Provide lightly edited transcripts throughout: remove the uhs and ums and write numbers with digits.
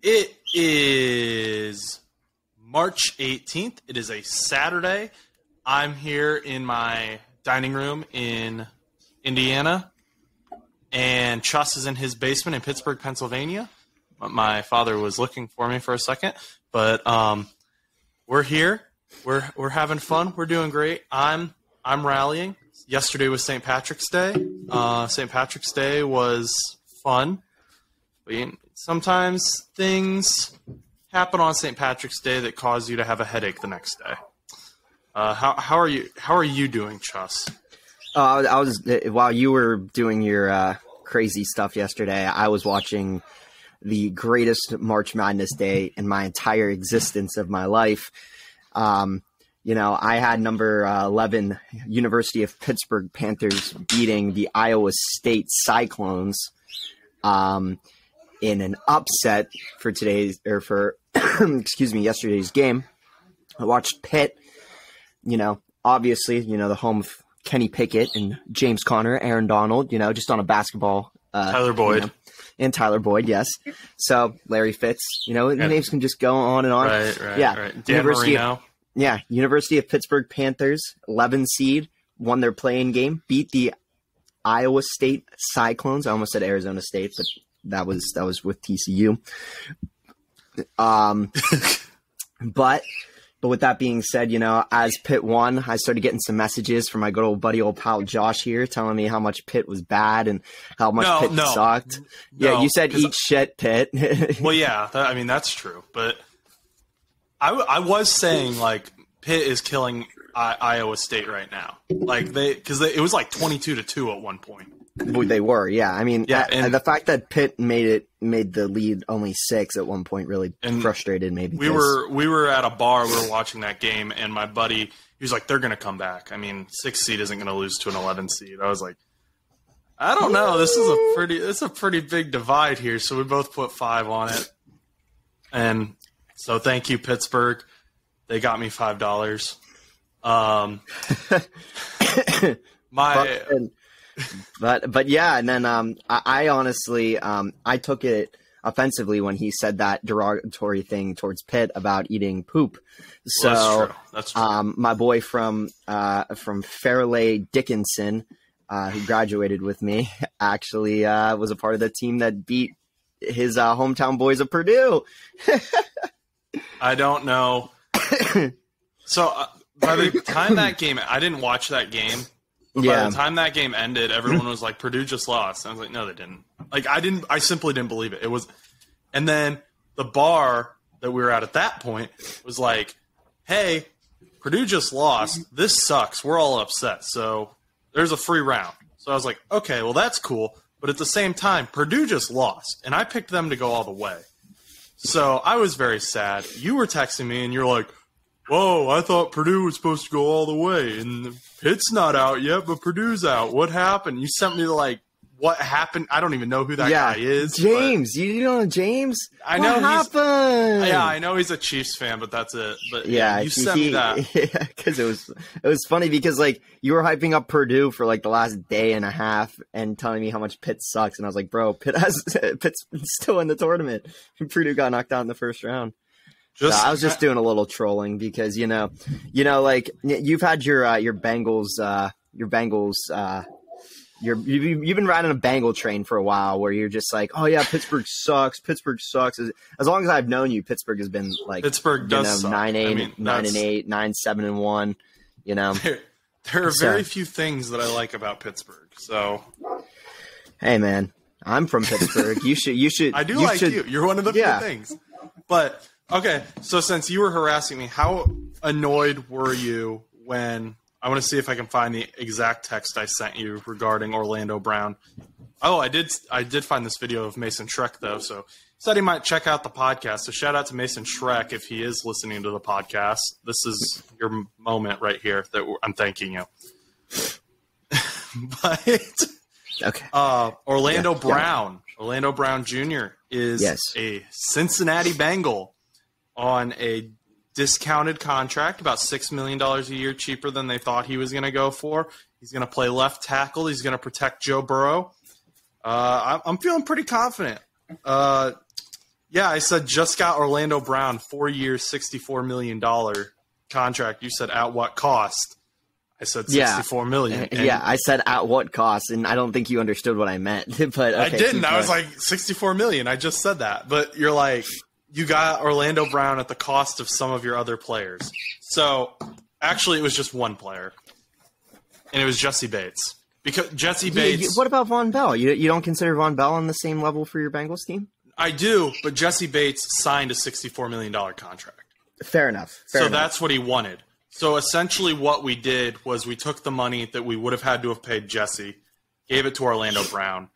It is March 18th. It is a Saturday. I'm here in my dining room in Indiana, and Chuss is in his basement in Pittsburgh, Pennsylvania. My father was looking for me for a second, but we're here. We're having fun. We're doing great. I'm rallying. Yesterday was St. Patrick's Day. St. Patrick's Day was fun. But sometimes things happen on St. Patrick's Day that cause you to have a headache the next day. How are you? How are you doing, Chuss? I was while you were doing your crazy stuff yesterday, I was watching the greatest March Madness day in my entire existence of my life. I had number 11 University of Pittsburgh Panthers beating the Iowa State Cyclones in an upset for yesterday's game. I watched Pitt, obviously, the home of Kenny Pickett and James Conner, Aaron Donald, just on a basketball. Tyler Boyd. And Tyler Boyd, yes. So Larry Fitz, the names can just go on and on. Right. Dan Marino. University of Pittsburgh Panthers, 11 seed, won their play-in game, beat the Iowa State Cyclones. I almost said Arizona State, but that was with TCU. But with that being said, as Pitt won, I started getting some messages from my good old buddy, old pal Josh here, telling me how much Pitt was bad and how much Pitt sucked. Yeah, you said eat shit, Pitt. Well, yeah, that's true. But I was saying, Pitt is killing Iowa State right now. Because it was 22-2 at one point. They were, yeah. And the fact that Pitt made the lead only 6 at one point really frustrated me. We were at a bar, we were watching that game, and my buddy, he was like, they're going to come back. 6 seed isn't going to lose to an 11 seed. I was like, I don't know. This is a pretty big divide here. So we both put 5 on it. And so thank you, Pittsburgh. They got me $5. But yeah, and then I honestly I took it offensively when he said that derogatory thing towards Pitt about eating poop. So that's true. My boy from Fairleigh Dickinson, who graduated with me, actually was a part of the team that beat his hometown boys of Purdue. I don't know. So by the time that game, I didn't watch that game. But by the time that game ended, everyone was like, Purdue just lost. And I was like, no, they didn't. I simply didn't believe it. It was, and then the bar that we were at that point was like, hey, Purdue just lost. This sucks. We're all upset. So there's a free round. So I was like, okay, well, that's cool. But at the same time, Purdue just lost. And I picked them to go all the way. So I was very sad. You were texting me and you're like, whoa, I thought Purdue was supposed to go all the way, and Pitt's not out yet, but Purdue's out. What happened? You sent me what happened. I don't even know who that guy is. James. You know James? I know what happened? Yeah, I know he's a Chiefs fan, but that's it. But you sent me that. Yeah, because it was funny because you were hyping up Purdue for the last day and a half and telling me how much Pitt sucks, and I was like, bro, Pitt's still in the tournament. Purdue got knocked out in the first round. I was just doing a little trolling because you've had your Bengals you've been riding a Bengal train for a while where you're just like, oh yeah, Pittsburgh sucks. As long as I've known you, Pittsburgh has been Pittsburgh does suck. 9-8, 9-8, 9-7-1. There are very few things that I like about Pittsburgh. So, hey man, I'm from Pittsburgh. You should. I do like you. You're one of the few things. But okay, so since you were harassing me, how annoyed were you when I want to see if I can find the exact text I sent you regarding Orlando Brown. Oh, I did find this video of Mason Schreck though, so he said he might check out the podcast. So shout out to Mason Schreck if he is listening to the podcast. This is your moment right here that I'm thanking you. But okay, Orlando Brown Jr. is a Cincinnati Bengal on a discounted contract, about $6 million a year cheaper than they thought he was going to go for. He's going to play left tackle. He's going to protect Joe Burrow. I'm feeling pretty confident. Yeah, I said just got Orlando Brown 4 years, $64 million contract. You said at what cost? I said $64 million. Yeah, I said at what cost, and I don't think you understood what I meant. But okay, I didn't. I was like $64 million. I just said that, but you're like, you got Orlando Brown at the cost of some of your other players. So actually, it was just one player, and it was Jesse Bates. Because Jesse Bates. What about Von Bell? You don't consider Von Bell on the same level for your Bengals team? I do, but Jesse Bates signed a $64 million contract. Fair enough. So that's what he wanted. So essentially what we did was we took the money that we would have had to have paid Jesse, gave it to Orlando Brown.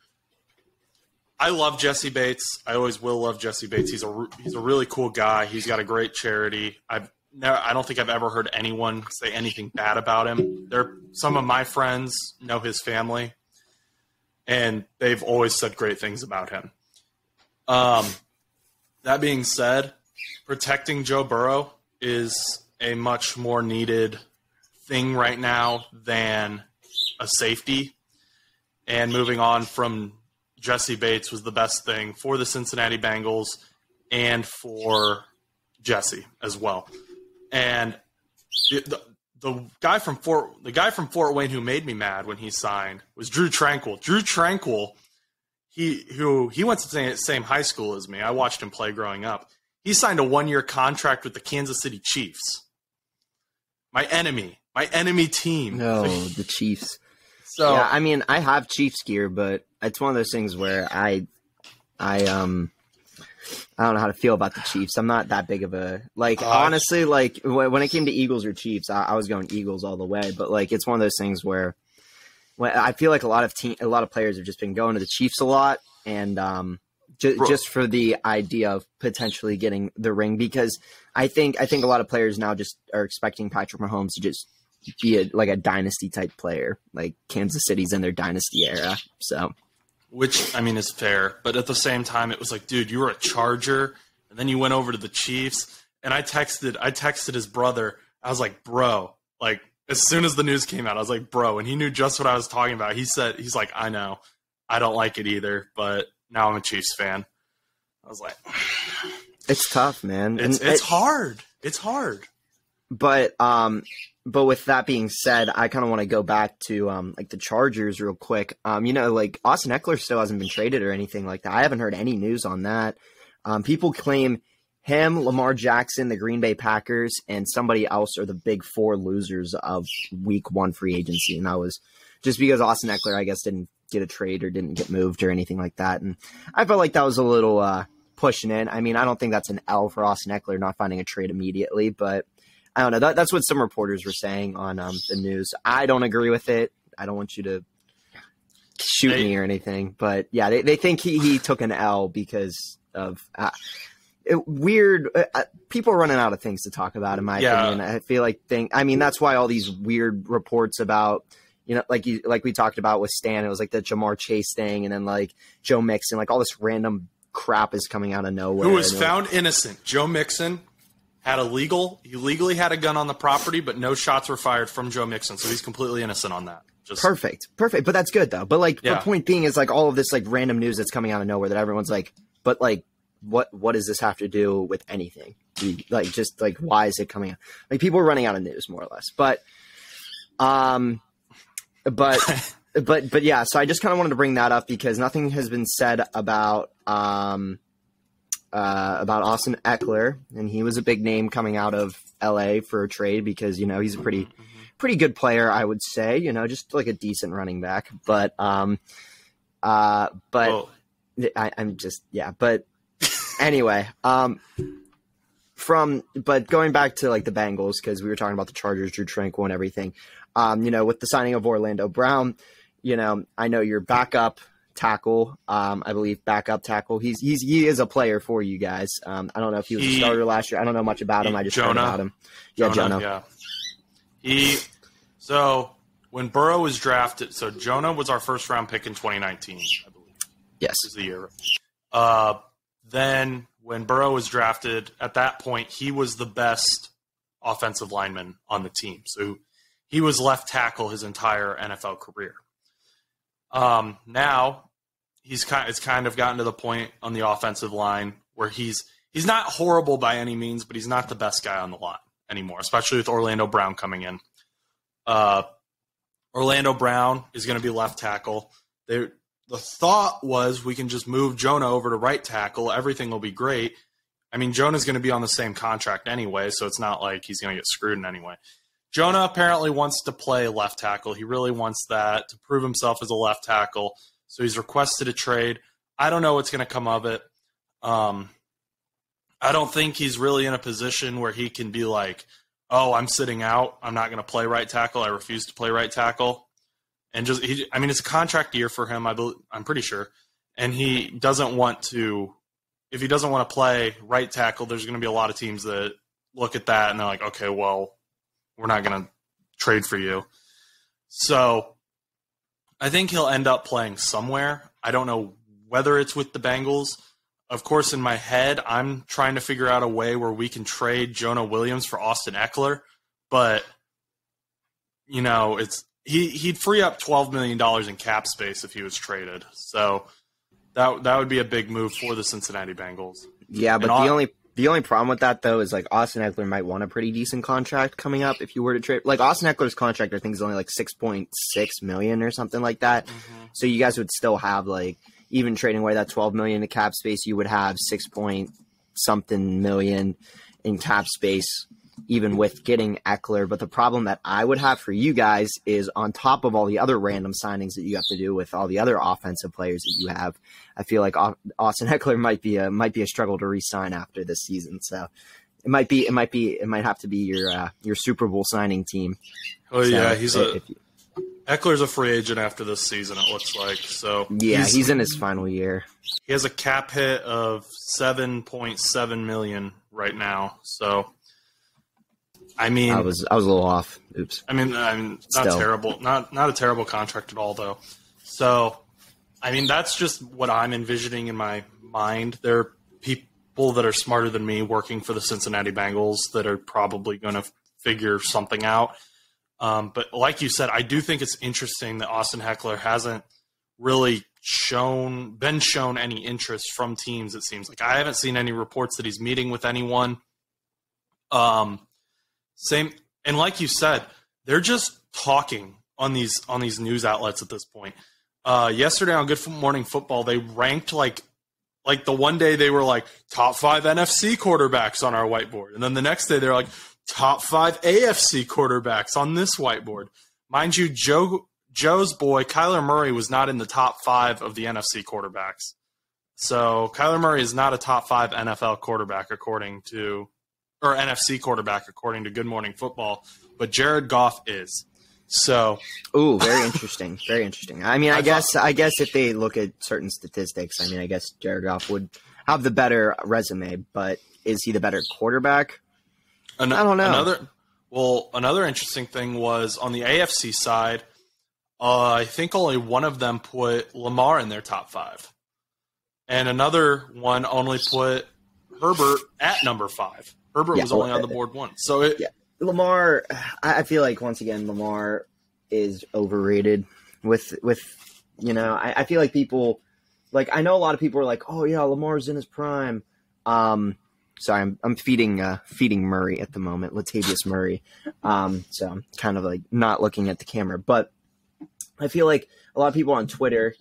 I love Jesse Bates. I always will love Jesse Bates. He's a really cool guy. He's got a great charity. I don't think I've ever heard anyone say anything bad about him. Some of my friends know his family, and they've always said great things about him. That being said, protecting Joe Burrow is a much more needed thing right now than a safety. And moving on from Jesse Bates was the best thing for the Cincinnati Bengals and for Jesse as well. And the guy from Fort Wayne who made me mad when he signed was Drew Tranquill. Drew Tranquill, he went to the same high school as me. I watched him play growing up. He signed a 1-year contract with the Kansas City Chiefs. My enemy team. No, the Chiefs. So yeah, I mean, I have Chiefs gear, but it's one of those things where I don't know how to feel about the Chiefs. I'm not that big of a honestly, like when it came to Eagles or Chiefs, I was going Eagles all the way. But like, it's one of those things where I feel like a lot of players have just been going to the Chiefs a lot, and just for the idea of potentially getting the ring, because I think a lot of players now just are expecting Patrick Mahomes to just be a dynasty type player, like Kansas City's in their dynasty era. So, which I mean is fair, but at the same time, it was like, dude, you were a Charger, and then you went over to the Chiefs, and I texted his brother. I was like, bro, like as soon as the news came out, I was like, bro, and he knew just what I was talking about. He's like, I know, I don't like it either, but now I'm a Chiefs fan. I was like, it's tough, man. It's hard. It's hard. But with that being said, I kind of want to go back to like the Chargers real quick. Like Austin Eckler still hasn't been traded or anything like that. I haven't heard any news on that. People claim him, Lamar Jackson, the Green Bay Packers, and somebody else are the big four losers of Week 1 free agency, and that was just because Austin Eckler, I guess, didn't get a trade or didn't get moved or anything like that. And I felt like that was a little pushing in. I mean, I don't think that's an L for Austin Eckler not finding a trade immediately, but I don't know. That's what some reporters were saying on the news. I don't agree with it. I don't want you to shoot me or anything, but yeah, they think he took an L because of weird people are running out of things to talk about, in my opinion. I feel like that's why all these weird reports about, like we talked about with Stan, it was like the Jamar Chase thing, and then like Joe Mixon, like all this random crap is coming out of nowhere. Who was found innocent? Joe Mixon he legally had a gun on the property, but no shots were fired from Joe Mixon, so he's completely innocent on that. Perfect. But that's good though. But the point being is like all of this like random news that's coming out of nowhere that everyone's like, but like what does this have to do with anything? Like just like why is it coming out? Like people are running out of news more or less. But yeah, so I just kind of wanted to bring that up because nothing has been said about Austin Eckler, and he was a big name coming out of LA for a trade because he's a pretty good player, I would say, just like a decent running back. But but anyway, but going back to like the Bengals, because we were talking about the Chargers, Drew Tranquill and everything, with the signing of Orlando Brown, I know your backup tackle, I believe backup tackle. He is a player for you guys. I don't know if he was a starter last year. I don't know much about him. I just heard about him. Jonah. Yeah. So when Burrow was drafted, so Jonah was our first round pick in 2019, I believe. Yes. This is the year. Then when Burrow was drafted, at that point, he was the best offensive lineman on the team. So he was left tackle his entire NFL career. Now it's kind of gotten to the point on the offensive line where he's not horrible by any means, but he's not the best guy on the lot anymore, especially with Orlando Brown coming in. Orlando Brown is going to be left tackle. The thought was we can just move Jonah over to right tackle. Everything will be great. I mean, Jonah's going to be on the same contract anyway, so it's not like he's going to get screwed in any way. Jonah apparently wants to play left tackle. He really wants that to prove himself as a left tackle. So he's requested a trade. I don't know what's going to come of it. I don't think he's really in a position where he can be like, oh, I'm sitting out. I'm not going to play right tackle. I refuse to play right tackle. And it's a contract year for him, I'm pretty sure. And he doesn't want to, if he doesn't want to play right tackle, there's going to be a lot of teams that look at that and they're like, okay, well, we're not going to trade for you. So I think he'll end up playing somewhere. I don't know whether it's with the Bengals. Of course, in my head, I'm trying to figure out a way where we can trade Jonah Williams for Austin Eckler. But, he'd free up $12 million in cap space if he was traded. So that would be a big move for the Cincinnati Bengals. Yeah, but the only problem with that, though, is like Austin Eckler might want a pretty decent contract coming up if you were to trade. Like Austin Eckler's contract, I think, is only like $6.6 million or something like that. Mm-hmm. So you guys would still have like, even trading away that $12 million in cap space, you would have $6 million in cap space, even with getting Eckler. But the problem that I would have for you guys is on top of all the other random signings that you have to do with all the other offensive players that you have, I feel like Austin Eckler might be a struggle to re-sign after this season. So it might have to be your Super Bowl signing team. Oh yeah, Eckler's a free agent after this season, it looks like. So yeah, he's in his final year. He has a cap hit of $7.7 million right now. So, I mean, I was a little off. Oops. I mean, not terrible. Not a terrible contract at all, though. So, I mean, that's just what I'm envisioning in my mind. There are people that are smarter than me working for the Cincinnati Bengals that are probably going to figure something out. But like you said, I do think it's interesting that Austin Eckler hasn't really been shown any interest from teams, it seems like. I haven't seen any reports that he's meeting with anyone. And like you said, they're just talking on these news outlets at this point. Yesterday on Good Morning Football, they ranked like the one day they were like top 5 NFC quarterbacks on our whiteboard. And then the next day they're like, top 5 AFC quarterbacks on this whiteboard. Mind you, Joe's boy, Kyler Murray, was not in the top 5 of the NFC quarterbacks. So Kyler Murray is not a top 5 NFL quarterback or NFC quarterback according to Good Morning Football, but Jared Goff is. So, ooh, very interesting. Very interesting. I mean, I guess if they look at certain statistics, I mean, I guess Jared Goff would have the better resume, but is he the better quarterback? I don't know. Another interesting thing was on the AFC side, I think only one of them put Lamar in their top 5. And another one only put Herbert at number 5. Herbert was only on the board once. So Lamar, I feel like, once again, Lamar is overrated I feel like people, like, I know a lot of people are like, oh yeah, Lamar's in his prime. Sorry, I'm feeding Murray at the moment, Latavius Murray. So I'm kind of like not looking at the camera, but I feel like a lot of people on Twitter,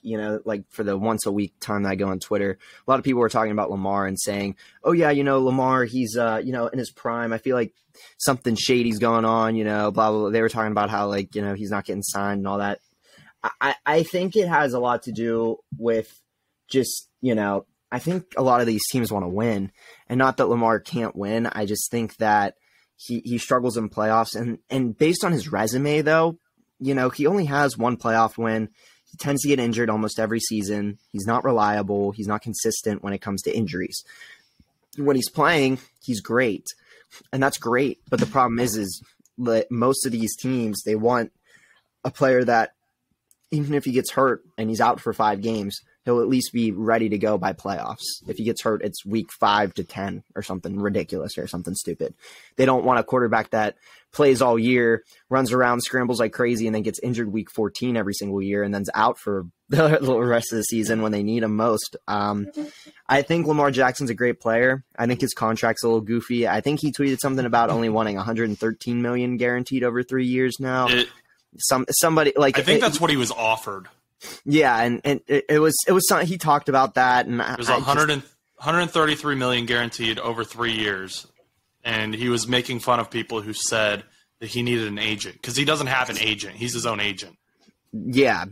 like for the once a week time that I go on Twitter, a lot of people were talking about Lamar and saying, oh yeah, Lamar, he's, in his prime. I feel like something shady's going on, blah, blah, blah. They were talking about how he's not getting signed and all that. I think it has a lot to do with just, I think a lot of these teams want to win, and not that Lamar can't win. I just think that he struggles in playoffs, and based on his resume, though, he only has one playoff win. He tends to get injured almost every season. He's not reliable. He's not consistent when it comes to injuries. When he's playing, he's great, and that's great. But the problem is that most of these teams, they want a player that, even if he gets hurt and he's out for 5 games, he'll at least be ready to go by playoffs. If he gets hurt, it's week 5 to 10 or something ridiculous or something stupid. They don't want a quarterback that plays all year, runs around, scrambles like crazy, and then gets injured week 14 every single year and then's out for the rest of the season when they need him most. I think Lamar Jackson's a great player. I think his contract's a little goofy. I think he tweeted something about only wanting $113 million guaranteed over 3 years now. Somebody like I think that's what he was offered. Yeah, and it was something he talked about that, and it was 133 million guaranteed over 3 years, and he was making fun of people who said that he needed an agent because he doesn't have an agent; he's his own agent. Yeah,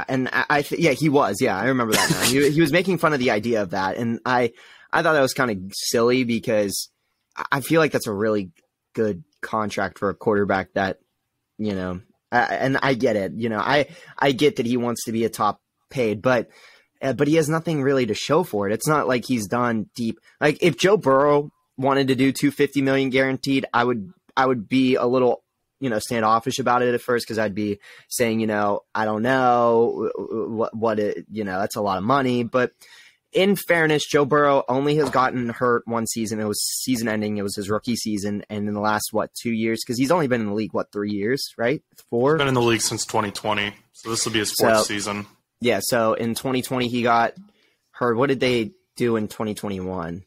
and he was. Yeah, I remember that now. He was making fun of the idea of that, and I thought that was kind of silly because I feel like that's a really good contract for a quarterback that, you know. And I get it, you know, I get that he wants to be a top paid, but he has nothing really to show for it. It's not like he's done deep. Like if Joe Burrow wanted to do $250 million guaranteed, I would be a little, you know, standoffish about it at first. Cause I'd be saying, you know, I don't know what it, you know, that's a lot of money, but in fairness, Joe Burrow only has gotten hurt one season. It was season ending. It was his rookie season. And in the last, 2 years? Because he's only been in the league, 3 years, right? 4? He's been in the league since 2020. So this will be his 4th season. Yeah. So in 2020, he got hurt. What did they do in 2021?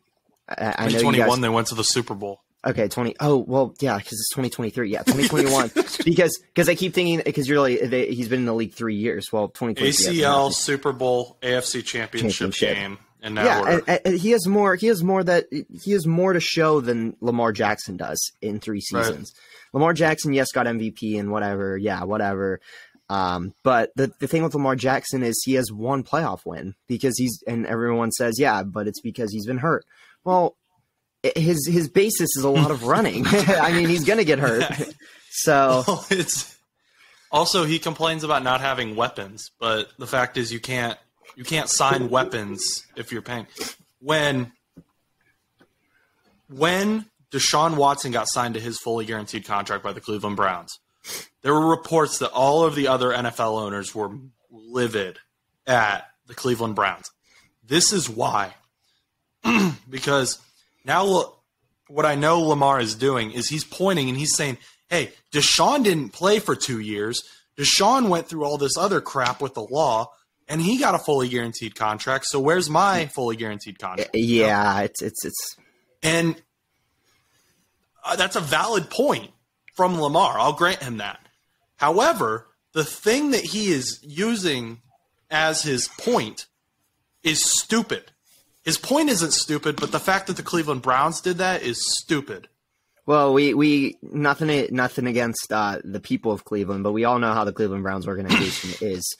I know 2021, they went to the Super Bowl. Okay, Oh, well, yeah, because it's 2023. Yeah, 2021. because I keep thinking because he's been in the league 3 years. Well, 2023. ACL, Super Bowl, AFC Championship game, and now and he has more to show than Lamar Jackson does in 3 seasons. Right. Lamar Jackson, yes, got MVP and whatever. Yeah, whatever. But the thing with Lamar Jackson is he has one playoff win because and everyone says, yeah, but it's because he's been hurt. Well, his basis is a lot of running. I mean, he's going to get hurt. So well, it's also, he complains about not having weapons, but the fact is you can't sign weapons if you're paying. When Deshaun Watson got signed to his fully guaranteed contract by the Cleveland Browns, there were reports that all of the other NFL owners were livid at the Cleveland Browns. This is why. Because now what I know Lamar is doing is he's pointing and he's saying, hey, Deshaun didn't play for 2 years. Deshaun went through all this other crap with the law, and he got a fully guaranteed contract. So where's my fully guaranteed contract? Yeah, it's and that's a valid point from Lamar. I'll grant him that. However, the thing that he is using as his point is stupid. His point isn't stupid, but the fact that the Cleveland Browns did that is stupid. Well, we nothing against the people of Cleveland, but we all know how the Cleveland Browns organization is.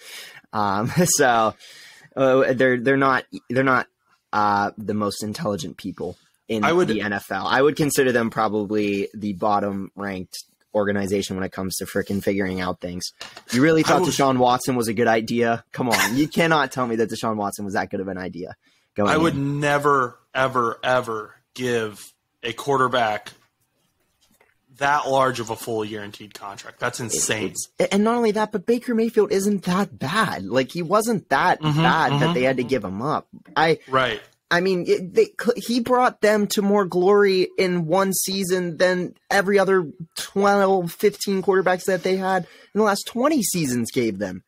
So they're not the most intelligent people in the NFL. I would consider them probably the bottom ranked organization when it comes to freaking figuring out things. You really thought Deshaun Watson was a good idea? Come on, you cannot tell me that Deshaun Watson was that good of an idea. I would never, ever, ever give a quarterback that large of a fully guaranteed contract. That's insane. And not only that, but Baker Mayfield isn't that bad. Like, he wasn't that bad that they had to give him up. Right. I mean, he brought them to more glory in one season than every other 12, 15 quarterbacks that they had in the last 20 seasons gave them.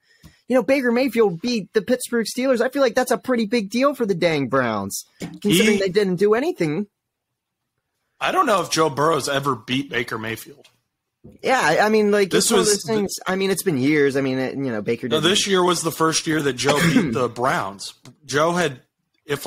You know, Baker Mayfield beat the Pittsburgh Steelers. I feel like that's a pretty big deal for the dang Browns, considering they didn't do anything. I don't know if Joe Burrow's ever beat Baker Mayfield. Yeah, I mean, like, it's one of those things. I mean, it's been years. I mean, you know, Baker did. This year was the first year that Joe beat the Browns. Joe had, there's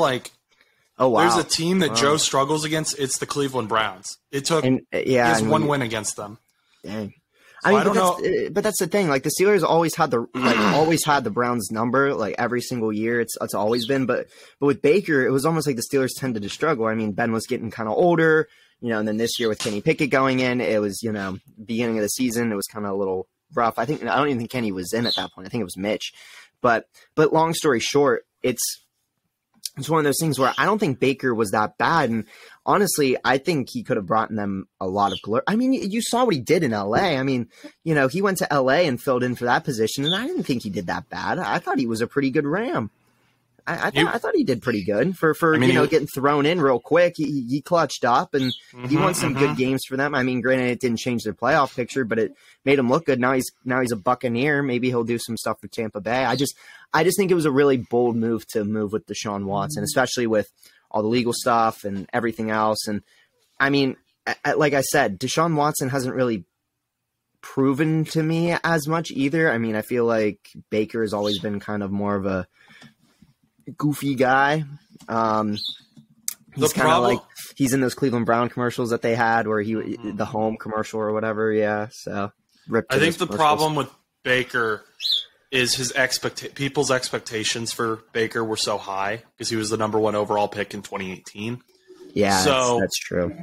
a team that Joe struggles against, it's the Cleveland Browns. It took, he has one win against them. Dang. So I mean, but that's the thing. Like, the Steelers always had the Browns number, like, every single year. It's always been. But with Baker, it was almost like the Steelers tended to struggle. I mean, Ben was getting kind of older, you know, and then this year with Kenny Pickett going in, it was, you know, beginning of the season, it was kind of a little rough. I don't even think Kenny was in at that point. I think it was Mitch. But long story short, it's one of those things where I don't think Baker was that bad. And honestly, I think he could have brought them a lot of glory. I mean, you saw what he did in LA. I mean, you know, he went to LA and filled in for that position, and I didn't think he did that bad. I thought he was a pretty good Ram. I thought he did pretty good for getting thrown in real quick. He clutched up, and he won some good games for them. I mean, granted, it didn't change their playoff picture, but it made him look good. Now he's a Buccaneer. Maybe he'll do some stuff for Tampa Bay. I just think it was a really bold move to move with Deshaun Watson, especially with all the legal stuff and everything else. And I mean, like I said, Deshaun Watson hasn't really proven to me as much either. I mean, I feel like Baker has always been kind of more of a goofy guy. He's kind of like he's in those Cleveland Brown commercials that they had where the home commercial or whatever. Yeah. So I think the problem with Baker is people's expectations for Baker were so high because he was the number 1 overall pick in 2018. Yeah. So that's true.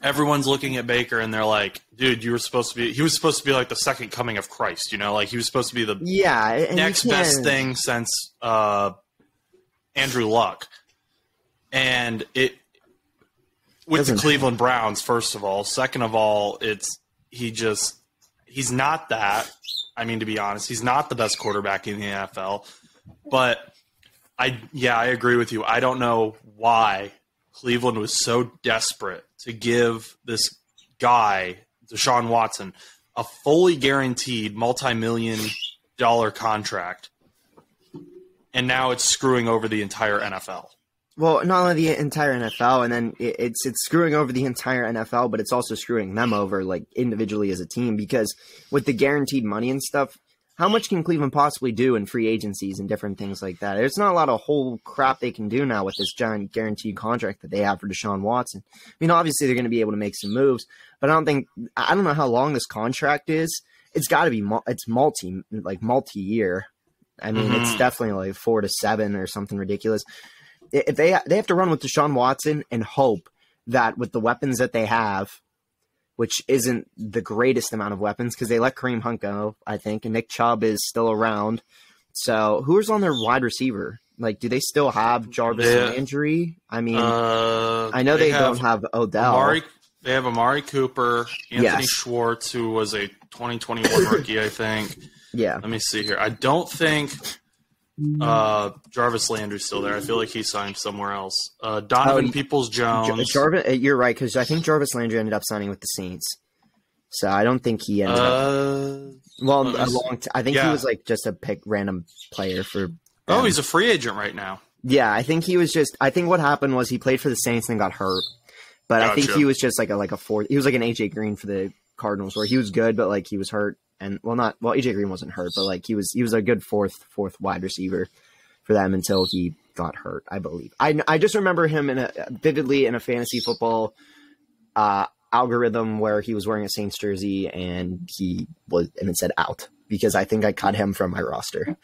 Everyone's looking at Baker and there like, dude, he was supposed to be like the second coming of Christ, like he was supposed to be the next best thing since Andrew Luck. And with the Cleveland Browns, first of all. Second of all, he's not that. I mean, to be honest, he's not the best quarterback in the NFL. But I agree with you. I don't know why Cleveland was so desperate to give this guy, Deshaun Watson, a fully guaranteed multi-million-dollar contract, and now it's screwing over the entire NFL. Well, not only the entire NFL, and then it's screwing over the entire NFL, but it's also screwing them over, like, individually as a team, because with the guaranteed money and stuff, how much can Cleveland possibly do in free agencies and different things like that? There's not a lot of whole crap they can do now with this giant guaranteed contract that they have for Deshaun Watson. I mean, obviously they're going to be able to make some moves, but I don't know how long this contract is. It's got to be multi-year. I mean, it's definitely like 4 to 7 or something ridiculous. If they have to run with Deshaun Watson and hope that with the weapons that they have, which isn't the greatest amount of weapons because they let Kareem Hunt go, I think, and Nick Chubb is still around. So who's on their wide receiver? Like, do they still have Jarvis Landry? I mean, I know they don't have Odell. They have Amari Cooper, Anthony Schwartz, who was a 2021 rookie, I think. Yeah. Let me see here. I don't think Jarvis Landry's still there. I feel like he signed somewhere else. Donovan Peoples-Jones. You're right, because I think Jarvis Landry ended up signing with the Saints. So I don't think he ended up. Well, I think he was like just a random player for. Oh, he's a free agent right now. Yeah, I think he was just. I think what happened was he played for the Saints and got hurt. But I think he was just like a fourth. He was like an AJ Green for the Cardinals, where he was good, but like he was hurt. And AJ Green wasn't hurt, but like he was a good fourth wide receiver for them until he got hurt, I believe. I just remember him vividly in a fantasy football algorithm where he was wearing a Saints jersey and it said out because I think I cut him from my roster.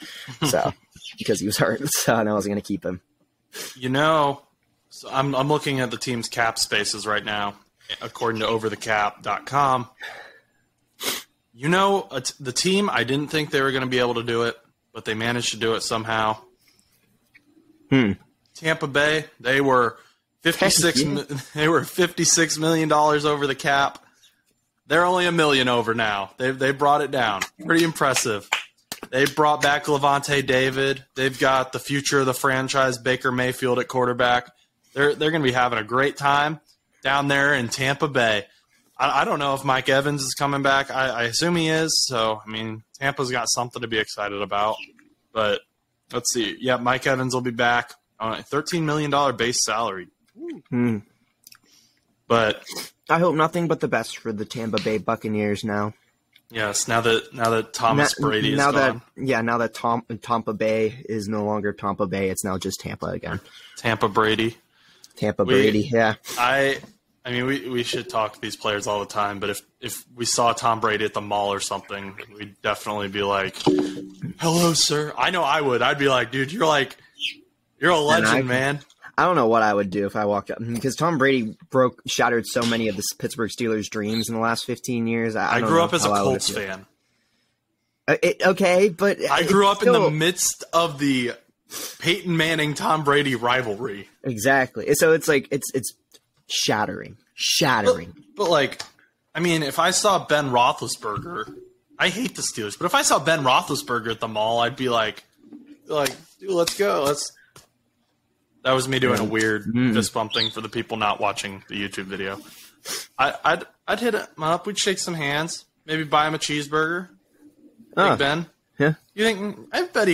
So because he was hurt, so I wasn't going to keep him. So I'm looking at the team's cap spaces right now, according to overthecap.com. The team, I didn't think they were going to be able to do it, but they managed to do it somehow. Tampa Bay, they were $56 million over the cap. They're only $1 million over now. They brought it down. Pretty impressive. They brought back Levante David. They've got the future of the franchise, Baker Mayfield at quarterback. They're going to be having a great time down there in Tampa Bay. I don't know if Mike Evans is coming back. I assume he is. So, I mean, Tampa's got something to be excited about. But let's see. Yeah, Mike Evans will be back on a $13 million base salary. But I hope nothing but the best for the Tampa Bay Buccaneers now. Yes, now that Thomas Brady is gone. Now that Tampa Bay is no longer Tampa Bay, it's now just Tampa again. Tampa Brady, yeah. I mean, we should talk to these players all the time, but if we saw Tom Brady at the mall or something, we'd definitely be like, "Hello, sir." I know I would. I'd be like, "Dude, you're a legend, man." I don't know what I would do if I walked up because Tom Brady shattered so many of the Pittsburgh Steelers' dreams in the last 15 years. I grew up as a Colts fan. Okay, but I grew up in the midst of the Peyton Manning Tom Brady rivalry. Exactly. So it's like it's shattering. But like, I mean, if I saw Ben Roethlisberger, I hate the Steelers, but if I saw Ben Roethlisberger at the mall, I'd be like, dude, let's go. That was me doing a weird fist bump thing for the people not watching the YouTube video. I'd hit him up. We'd shake some hands. Maybe buy him a cheeseburger. Big Ben. Yeah. You think? I bet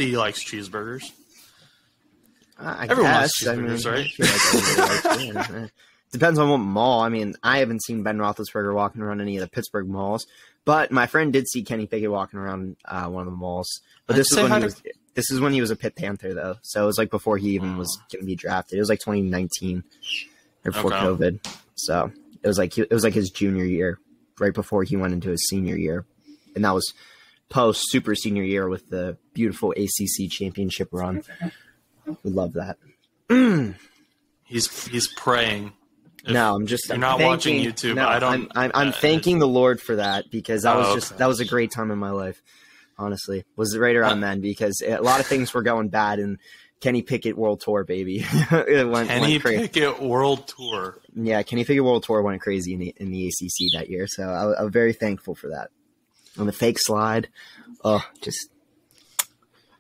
he likes cheeseburgers. Everyone likes cheeseburgers, right? Like depends on what mall. I mean, I haven't seen Ben Roethlisberger walking around any of the Pittsburgh malls, but my friend did see Kenny Pickett walking around one of the malls. But this is when he was a Pitt Panther, though. So it was like before he even was going to be drafted. It was like 2019 or before COVID. So it was like his junior year, right before he went into his senior year, and that was post super senior year with the beautiful ACC championship run. We love that. He's praying. No, I'm not watching YouTube. No, I'm thanking the Lord for that, because that was a great time in my life. Honestly, was right around then, because a lot of things were going bad, and Kenny Pickett World Tour, baby. Kenny Pickett World Tour. Yeah, Kenny Pickett World Tour went crazy in the ACC that year, so I'm very thankful for that. On the fake slide, just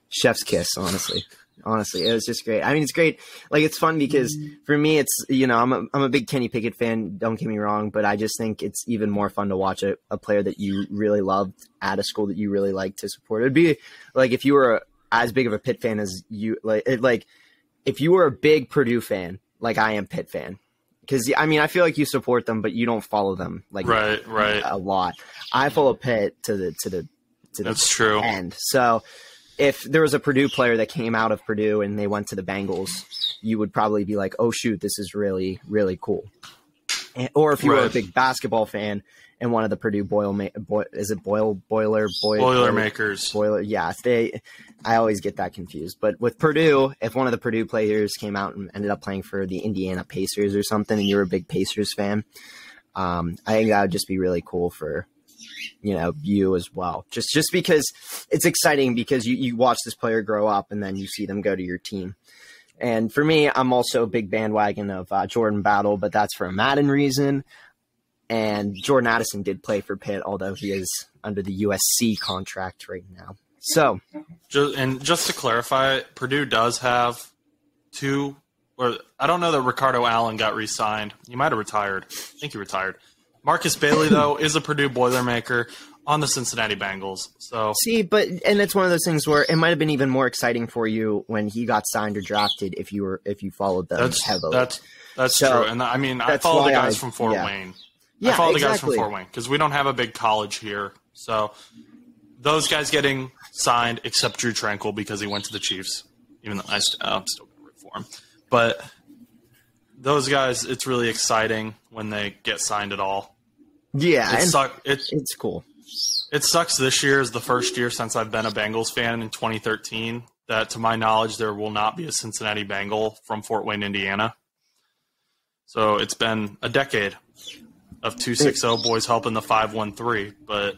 chef's kiss, honestly. Honestly, it was just great. I mean, it's great. Like, it's fun because for me, it's, I'm a big Kenny Pickett fan. Don't get me wrong, but I just think it's even more fun to watch a player that you really loved at a school that you really like to support. It'd be like if you were as big of a Pitt fan as you like if you were a big Purdue fan, like I am Pitt fan. Because, I mean, I feel like you support them, but you don't follow them like right. a lot. I follow Pitt to the That's true. end. So if there was a Purdue player that came out of Purdue and they went to the Bengals, you would probably be like, oh, shoot, this is really, really cool. Or if you were a big basketball fan and one of the Purdue Boilermakers. Yeah, I always get that confused. But with Purdue, if one of the Purdue players came out and ended up playing for the Indiana Pacers or something, and you were a big Pacers fan, I think that would just be really cool for you as well. Just because it's exciting, because you watch this player grow up and then you see them go to your team. And for me, I'm also a big bandwagon of Jordan Battle, but that's for a Madden reason. And Jordan Addison did play for Pitt, although he is under the USC contract right now. So, just to clarify, Purdue does have two, or I don't know that Ricardo Allen got re-signed. He might have retired. I think he retired. Marcus Bailey, though, is a Purdue Boilermaker on the Cincinnati Bengals. So and it's one of those things where it might have been even more exciting for you when he got signed or drafted if you followed them heavily. That's true. And I mean, I follow the guys from Fort Wayne. Yeah, I follow the guys from Fort Wayne because we don't have a big college here. So those guys getting signed, except Drew Tranquil because he went to the Chiefs, even though I'm still going to root for him. But those guys, it's really exciting when they get signed at all. Yeah, it's cool. It sucks this year is the first year since I've been a Bengals fan in 2013 that, to my knowledge, there will not be a Cincinnati Bengal from Fort Wayne, Indiana. So it's been a decade of 260 boys helping the 513, but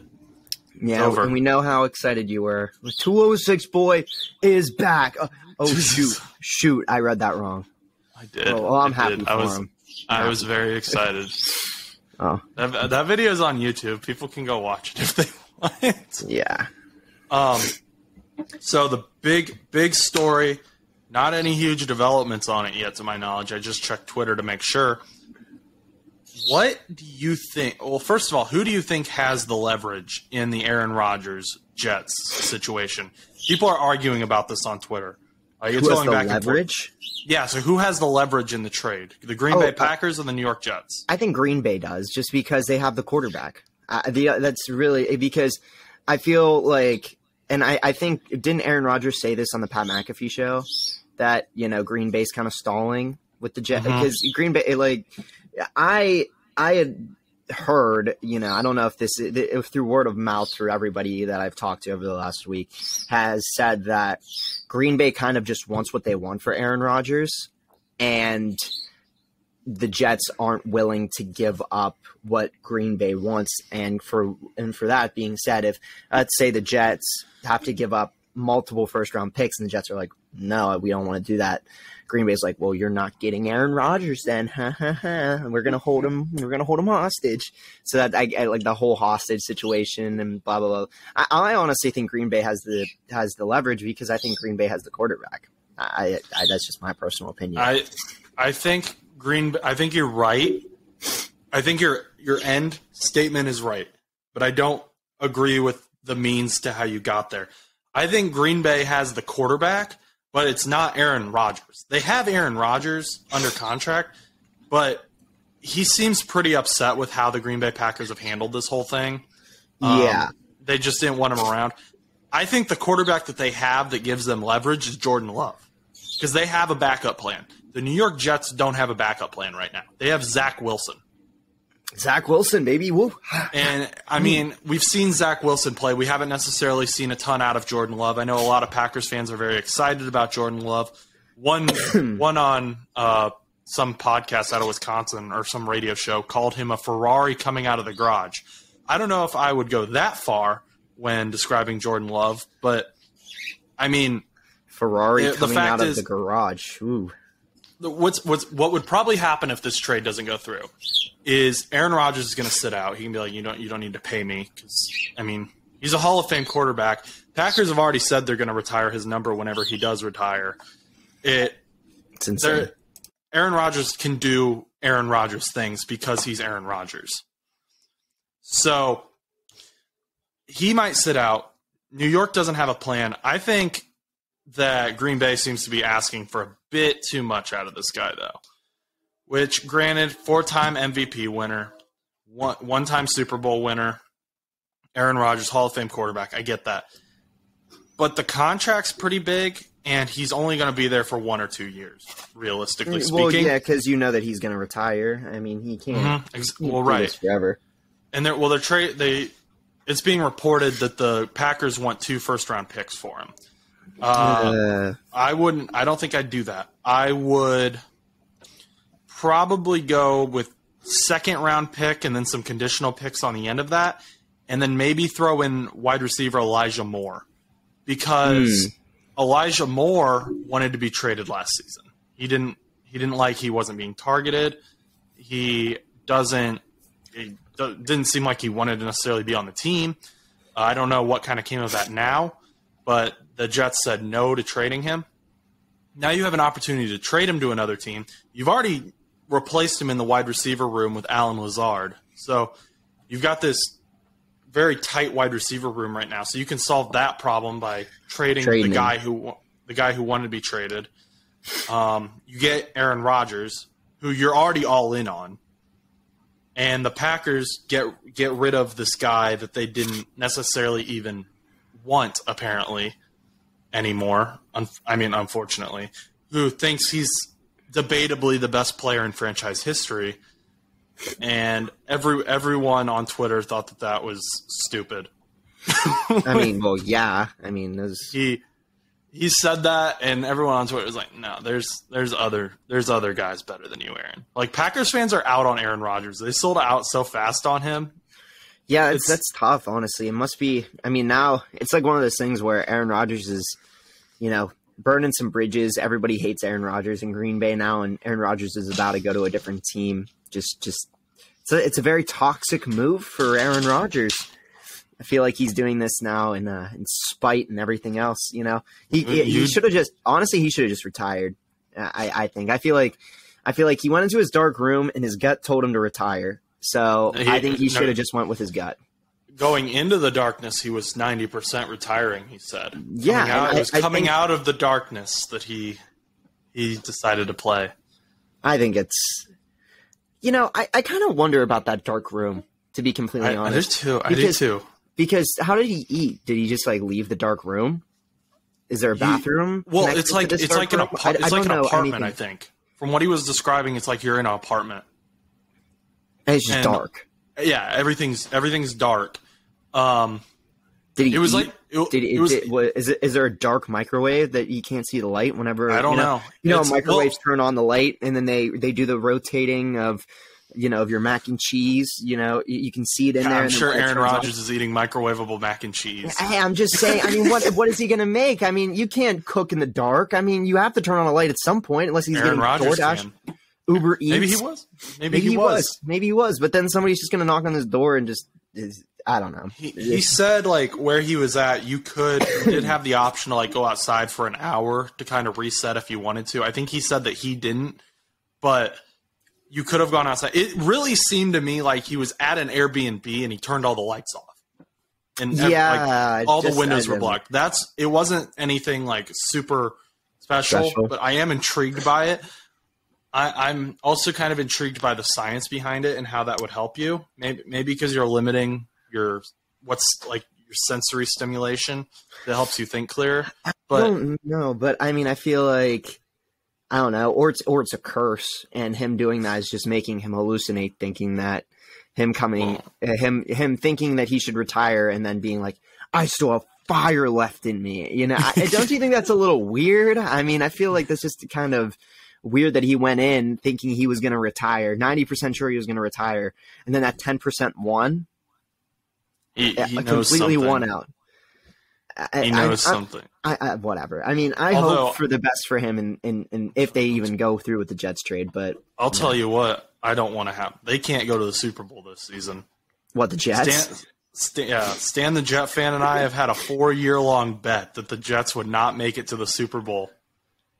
yeah, over. And we know how excited you were. The 206 boy is back. Shoot, I read that wrong. I did. Well, I'm happy for him. I was very excited. Oh, that video is on YouTube. People can go watch it if they want. Yeah. So the big story, not any huge developments on it yet, to my knowledge. I just checked Twitter to make sure. What do you think? Well, first of all, who do you think has the leverage in the Aaron Rodgers Jets situation? People are arguing about this on Twitter. It's who has going the back leverage? Yeah, so who has the leverage in the trade? The Green Bay Packers or the New York Jets? I think Green Bay does, just because they have the quarterback. That's really because I feel like, and I think, didn't Aaron Rodgers say this on the Pat McAfee show, that, Green Bay's kind of stalling with the Jets? Because Green Bay, I had heard, I don't know if this is through word of mouth, through everybody that I've talked to over the last week, has said that Green Bay kind of just wants what they want for Aaron Rodgers, and the Jets aren't willing to give up what Green Bay wants. And for that being said, if let's say the Jets have to give up multiple first round picks and the Jets are like, no, we don't want to do that, Green Bay's like, well, you're not getting Aaron Rodgers then. And we're gonna hold him hostage. So that I like the whole hostage situation and blah blah blah. I honestly think Green Bay has the leverage because I think Green Bay has the quarterback. That's just my personal opinion. I think you're right. I think your end statement is right, but I don't agree with the means to how you got there. I think Green Bay has the quarterback, but it's not Aaron Rodgers. They have Aaron Rodgers under contract, but he seems pretty upset with how the Green Bay Packers have handled this whole thing. They just didn't want him around. I think the quarterback that they have that gives them leverage is Jordan Love, because they have a backup plan. The New York Jets don't have a backup plan right now. They have Zach Wilson. Zach Wilson, baby. Woo. And, I mean, we've seen Zach Wilson play. We haven't necessarily seen a ton out of Jordan Love. I know a lot of Packers fans are very excited about Jordan Love. One on some podcast out of Wisconsin or some radio show called him a Ferrari coming out of the garage. I don't know if I would go that far when describing Jordan Love, but, I mean, Ferrari coming out of the garage. Ooh. What would probably happen if this trade doesn't go through is Aaron Rodgers is going to sit out. He can be like, you don't need to pay me, because, I mean, he's a Hall of Fame quarterback. Packers have already said they're going to retire his number whenever he does retire. It's insane. Aaron Rodgers can do Aaron Rodgers things because he's Aaron Rodgers. So he might sit out. New York doesn't have a plan. I think that Green Bay seems to be asking for a bit too much out of this guy, though. Which, granted, 4-time MVP winner, one-time Super Bowl winner, Aaron Rodgers, Hall of Fame quarterback. I get that. But the contract's pretty big, and he's only going to be there for 1 or 2 years, realistically speaking. Well, yeah, because you know that he's going to retire. I mean, he can't. Well, right. Do this forever. And it's being reported that the Packers want 2 first-round picks for him. I don't think I'd do that. I would probably go with 2nd-round pick and then some conditional picks on the end of that, and then maybe throw in wide receiver Elijah Moore, because Elijah Moore wanted to be traded last season. He didn't like he wasn't being targeted. It didn't seem like he wanted to necessarily be on the team. I don't know what kind of came of that now, but the Jets said no to trading him. Now you have an opportunity to trade him to another team. You've already replaced him in the wide receiver room with Allen Lazard. So you've got this very tight wide receiver room right now. So you can solve that problem by trading the guy who wanted to be traded. You get Aaron Rodgers, who you're already all in on. And the Packers get rid of this guy that they didn't necessarily even want, apparently, anymore. Unfortunately, who thinks he's debatably the best player in franchise history. And everyone on Twitter thought that was stupid. I mean, well, yeah. I mean, he said that, and everyone on Twitter was like, "No, there's other guys better than you, Aaron." Like, Packers fans are out on Aaron Rodgers. They sold out so fast on him. Yeah, that's tough. Honestly, it must be. I mean, now it's like one of those things where Aaron Rodgers is, burning some bridges. Everybody hates Aaron Rodgers in Green Bay now, and Aaron Rodgers is about to go to a different team. It's a very toxic move for Aaron Rodgers. I feel like he's doing this now in spite and everything else. He should have just retired. I think. I feel like he went into his dark room and his gut told him to retire. So I think he should have just went with his gut. Going into the darkness, he was 90% retiring, he said. Yeah. It was coming out of the darkness that he decided to play. I think it's, I kind of wonder about that dark room, to be completely honest. I do too. Because how did he eat? Did he just leave the dark room? Is there a bathroom? Well, it's like an apartment, I think. From what he was describing, it's like you're in an apartment. And it's just dark. Yeah, everything's dark. Is there a dark microwave that you can't see the light whenever? I don't know. Microwaves turn on the light, and then they do the rotating of your mac and cheese. You can see it in there. I'm sure Aaron Rodgers is eating microwavable mac and cheese. Hey, I'm just saying. I mean, what is he going to make? I mean, you can't cook in the dark. I mean, you have to turn on a light at some point, unless he's Aaron getting Rodgers DoorDash, Uber Eats. Maybe he was. Maybe he was. But then somebody's just going to knock on his door and just. I don't know. He said like where he was at, you did have the option to like go outside for an hour to kind of reset if you wanted to. I think he said that he didn't, but you could have gone outside. It really seemed to me like he was at an Airbnb and he turned all the lights off. And all the windows were blocked. It wasn't anything like super special, but I am intrigued by it. I'm also kind of intrigued by the science behind it and how that would help you. Maybe because you're limiting your sensory stimulation that helps you think clearer. But I don't know, but I mean, I feel like I don't know, or it's a curse, and him doing that is just making him hallucinate, thinking that him thinking that he should retire, and then being like, I still have fire left in me. You know, don't you think that's a little weird? I mean, I feel like that's just kind of weird that he went in thinking he was going to retire, 90% sure he was going to retire, and then that 10% won. He knows completely something. Won out. He knows something. Whatever. I mean, I hope for the best for him, and if they even go through with the Jets trade. But I'll tell you what, I don't want to have. They can't go to the Super Bowl this season. What, the Jets? Stan the Jet fan and I have had a 4-year-long bet that the Jets would not make it to the Super Bowl,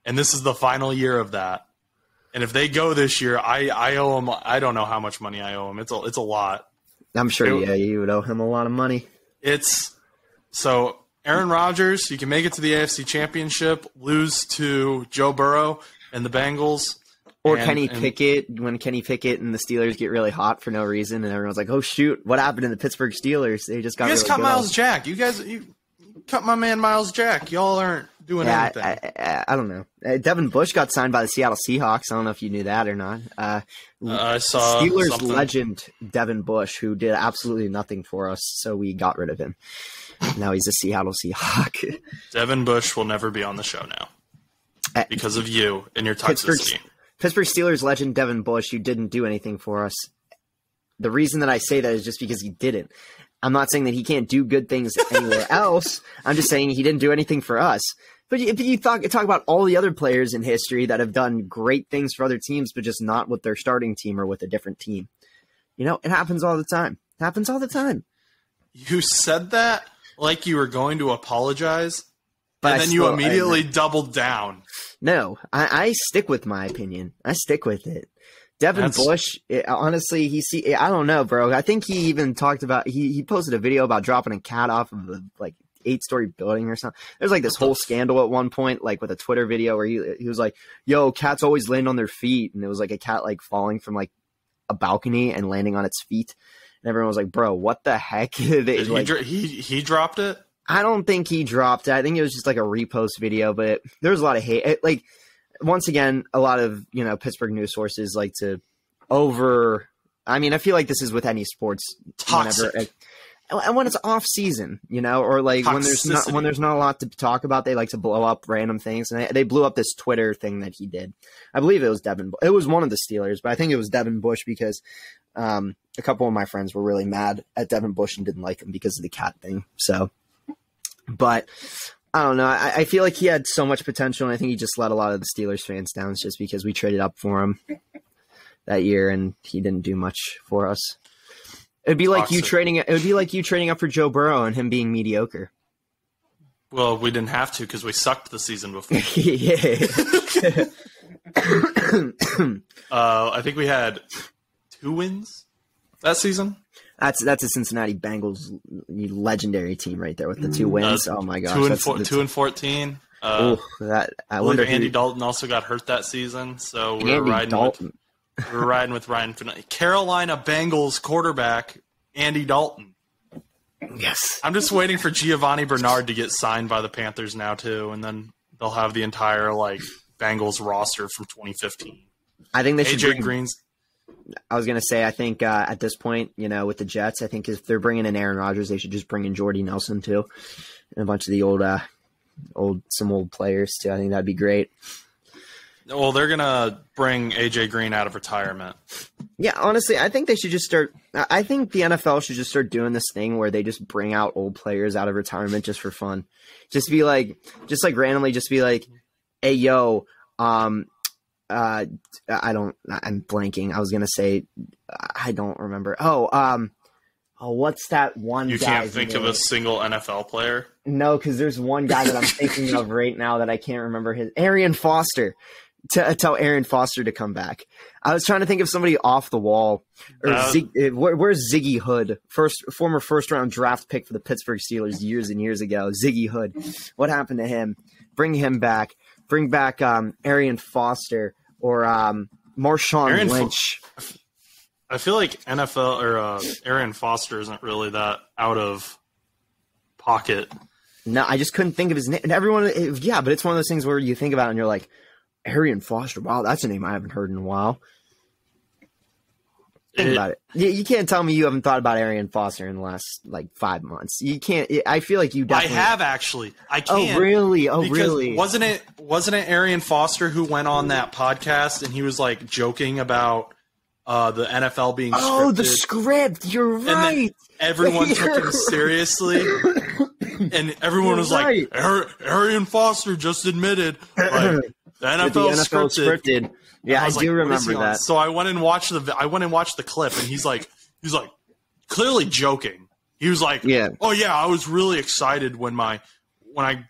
and this is the final year of that. And if they go this year, I owe them. I don't know how much money I owe him. It's a lot. I'm sure. You would owe him a lot of money. So Aaron Rodgers, you can make it to the AFC Championship, lose to Joe Burrow and the Bengals. Or Kenny Pickett, when Kenny Pickett and the Steelers get really hot for no reason, and everyone's like, oh, shoot, what happened to the Pittsburgh Steelers? They just got You guys really cut good. Miles Jack. You cut my man Miles Jack. Y'all aren't doing anything. I don't know. Devin Bush got signed by the Seattle Seahawks. I don't know if you knew that or not. I saw Steelers something. legend Devin Bush, who did absolutely nothing for us, so we got rid of him. Now he's a Seattle Seahawk. Devin Bush will never be on the show now because of you and your toxicity. Pittsburgh Steelers legend Devin Bush, who didn't do anything for us. The reason that I say that is just because he didn't. I'm not saying that he can't do good things anywhere else. I'm just saying he didn't do anything for us. But if you talk about all the other players in history that have done great things for other teams, but just not with their starting team or with a different team. You know, it happens all the time. It happens all the time. You said that like you were going to apologize, and then you immediately doubled down. No, I stick with my opinion. I stick with it. Devin Bush, honestly, I don't know, bro. I think he even talked about, he posted a video about dropping a cat off of a, 8-story building or something. There's this whole scandal at one point, with a Twitter video where he was like, yo, cats always land on their feet. And it was a cat falling from a balcony and landing on its feet. And everyone was like, bro, what the heck? He dropped it? I don't think he dropped it. I think it was just a repost video, but there was a lot of hate. Once again, a lot of, Pittsburgh news sources like to I feel like this is with any sports. Toxic. And when it's off season, or when there's not a lot to talk about, they like to blow up random things. And they blew up this Twitter thing that he did. I believe it was it was one of the Steelers, but I think it was Devin Bush because a couple of my friends were really mad at Devin Bush and didn't like him because of the cat thing. So, but I don't know. I feel like he had so much potential, and I think he just let a lot of the Steelers fans down just because we traded up for him that year, and he didn't do much for us. It'd be like you trading. It would be like you trading up for Joe Burrow and him being mediocre. Well, we didn't have to because we sucked the season before. Yeah. I think we had 2 wins that season. That's a Cincinnati Bengals legendary team right there with the 2 wins. Oh my gosh, 2 and 14. I wonder if Andy Dalton also got hurt that season, so we're riding with Ryan. Carolina Bengals quarterback Andy Dalton. Yes, I'm just waiting for Giovanni Bernard to get signed by the Panthers now too, and then they'll have the entire Bengals roster from 2015. I think they should AJ Green's. I was going to say, I think at this point, with the Jets, I think if they're bringing in Aaron Rodgers, they should just bring in Jordy Nelson too, and a bunch of the old players too. I think that'd be great. Well, they're going to bring AJ Green out of retirement. Yeah, honestly, I think they should just start. I think the NFL should just start doing this thing where they just bring out old players out of retirement just for fun. Just randomly, hey, yo, I'm blanking. I was going to say, I don't remember. Oh, what's that one? You can't think of a single NFL player? No, because there's one guy that I'm thinking of right now that I can't remember his. Arian Foster. Tell Arian Foster to come back. I was trying to think of somebody off the wall. Or where's Ziggy Hood? Former first-round draft pick for the Pittsburgh Steelers years and years ago. Ziggy Hood. What happened to him? Bring him back. Bring back Arian Foster or Marshawn Lynch. I feel like NFL or Arian Foster isn't really that out of pocket. No, I just couldn't think of his name. And everyone, but it's one of those things where you think about it and you're like, Arian Foster. Wow, that's a name I haven't heard in a while. Think about it. You can't tell me you haven't thought about Arian Foster in the last 5 months. You can't. I feel like you definitely. I have actually. I can't. Oh really? Oh really? Wasn't it Arian Foster who went on that podcast and he was joking about the NFL being scripted? Oh, the script. You're right. And everyone took him seriously. And everyone was like, Arian Foster just admitted the NFL scripted. Yeah, I do remember that. So I went and watched the clip, and he's like clearly joking. He was like, "Oh yeah, I was really excited when I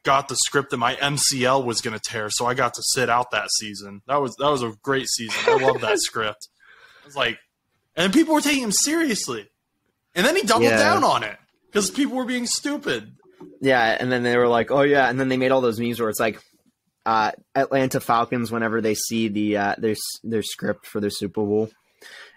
got the script that my MCL was going to tear, so I got to sit out that season. That was a great season. I love that script." I was like, and people were taking him seriously, and then he doubled down on it because people were being stupid. Yeah, and then they were like, "Oh yeah," and then they made all those memes where it's like. Atlanta Falcons whenever they see their script for their Super Bowl,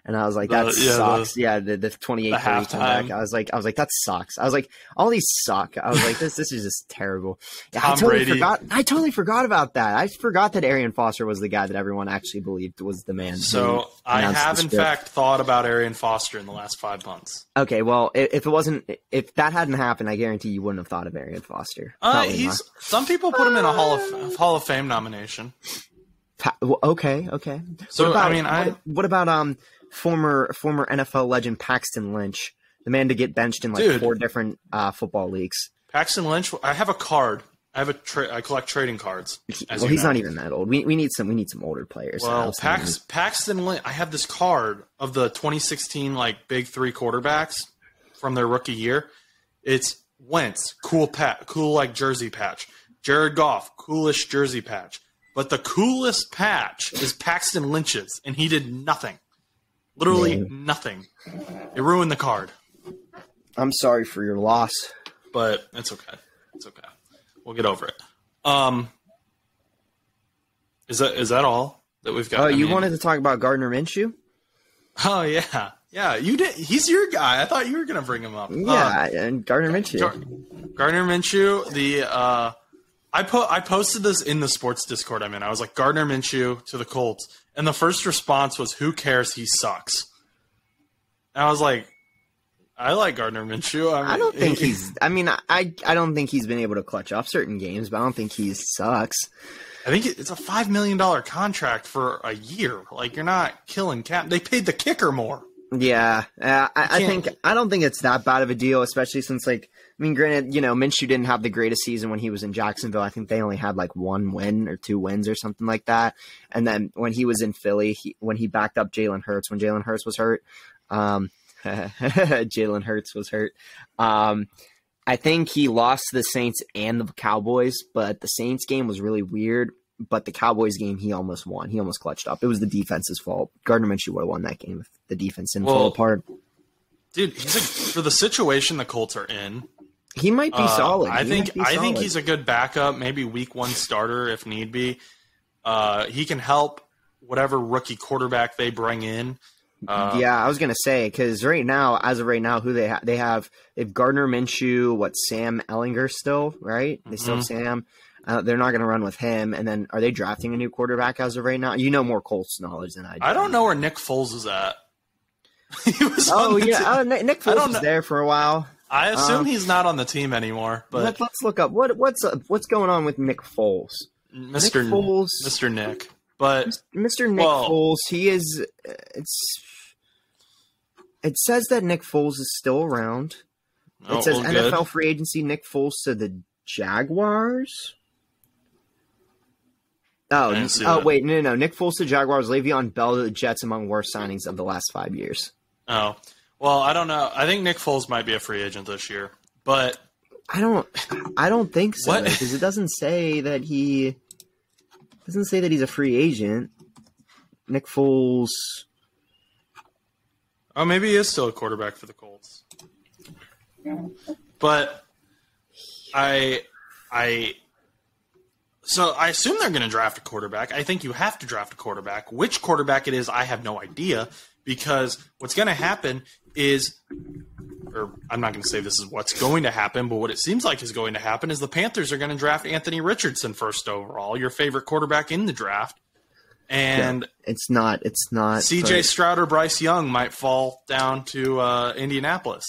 and I was like, that sucks. The 28 comeback. I was like, that sucks. I was like, all these suck. I was like, this is just terrible. Yeah, I totally forgot about that. I forgot that Arian Foster was the guy that everyone actually believed was the man. So I have in fact thought about Arian Foster in the last 5 months. Okay, well, if that hadn't happened, I guarantee you wouldn't have thought of Arian Foster. Some people put him in a Hall of Fame nomination. Okay. So what about former NFL legend Paxton Lynch, the man to get benched in 4 different football leagues? Paxton Lynch. I have a card. I collect trading cards. He's not even that old. We need some older players. Well, Paxton Lynch. I have this card of the 2016 big 3 quarterbacks from their rookie year. It's Wentz, cool jersey patch. Jared Goff, coolish jersey patch. But the coolest patch is Paxton Lynch's, and he did nothing. Literally nothing. It ruined the card. I'm sorry for your loss. But it's okay. It's okay. We'll get over it. Is that all that we've got? Oh, you wanted to talk about Gardner Minshew? Oh yeah. Yeah, you did. He's your guy. I thought you were going to bring him up. Yeah, and Gardner Minshew. Gardner Minshew, I posted this in the sports Discord I'm in. I was like, Gardner Minshew to the Colts. And the first response was, who cares? He sucks. And I was like, I like Gardner Minshew. I don't think he's – I don't think he's been able to clutch up certain games, but I don't think he sucks. I think it's a $5 million contract for a year. You're not killing cap. They paid the kicker more. Yeah. I don't think it's that bad of a deal, especially since, granted, Minshew didn't have the greatest season when he was in Jacksonville. I think they only had 1 win or 2 wins or something like that. And then when he was in Philly, when he backed up Jalen Hurts, when Jalen Hurts was hurt, Jalen Hurts was hurt. I think he lost to the Saints and the Cowboys, but the Saints game was really weird. But the Cowboys game, he almost won. He almost clutched up. It was the defense's fault. Gardner Minshew would have won that game if the defense didn't fall apart. Dude, for the situation the Colts are in, he might be solid. I think he's a good backup, maybe week 1 starter if need be. He can help whatever rookie quarterback they bring in. I was gonna say because as of right now, who they have Gardner Minshew, Sam Ellinger still, right? They still have Sam. They're not going to run with him. And then are they drafting a new quarterback as of right now? You know more Colts knowledge than I do. I don't know where Nick Foles is at. Nick Foles was there for a while. I assume he's not on the team anymore. But let's look up what's going on with Nick Foles. Mr. Nick. But Mr. Nick Foles, he is. It says that Nick Foles is still around. It says NFL free agency Nick Foles to the Jaguars. Wait, no. Nick Foles to Jaguars, Le'Veon Bell to the Jets among worst signings of the last 5 years. Oh. Well, I don't know. I think Nick Foles might be a free agent this year, but I don't think so because it doesn't say that he's a free agent. Nick Foles. Oh, maybe he is still a quarterback for the Colts. But so I assume they're going to draft a quarterback. I think you have to draft a quarterback. Which quarterback it is, I have no idea, because what's going to happen is, or I'm not going to say this is what's going to happen, but what it seems like is going to happen is the Panthers are going to draft Anthony Richardson first overall, your favorite quarterback in the draft. And it's not CJ Stroud or Bryce Young might fall down to Indianapolis,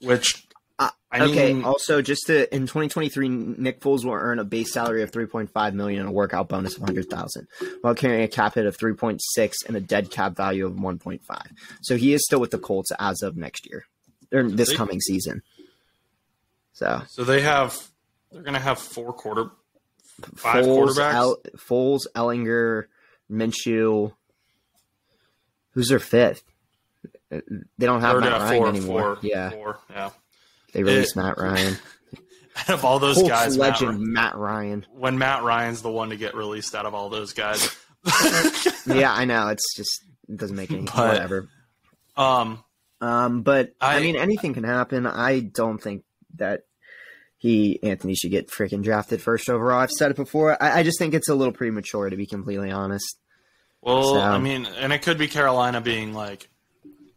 which I mean, also, just in 2023, Nick Foles will earn a base salary of $3.5 million and a workout bonus of $100,000, while carrying a cap hit of 3.6 and a dead cap value of 1.5. So he is still with the Colts as of next year, or this coming season. So they're going to have five quarterbacks. Foles, Ellinger, Minshew. Who's their fifth? They don't have Matt Ryan anymore. Four. They released Matt Ryan. Out of all those Colts guys, legend Matt Ryan. When Matt Ryan's the one to get released out of all those guys. Yeah, I know. It doesn't make any whatever. But I mean, anything can happen. I don't think that Anthony should get freaking drafted first overall. I've said it before. I just think it's a little premature, to be completely honest. Well, I mean, and it could be Carolina being like,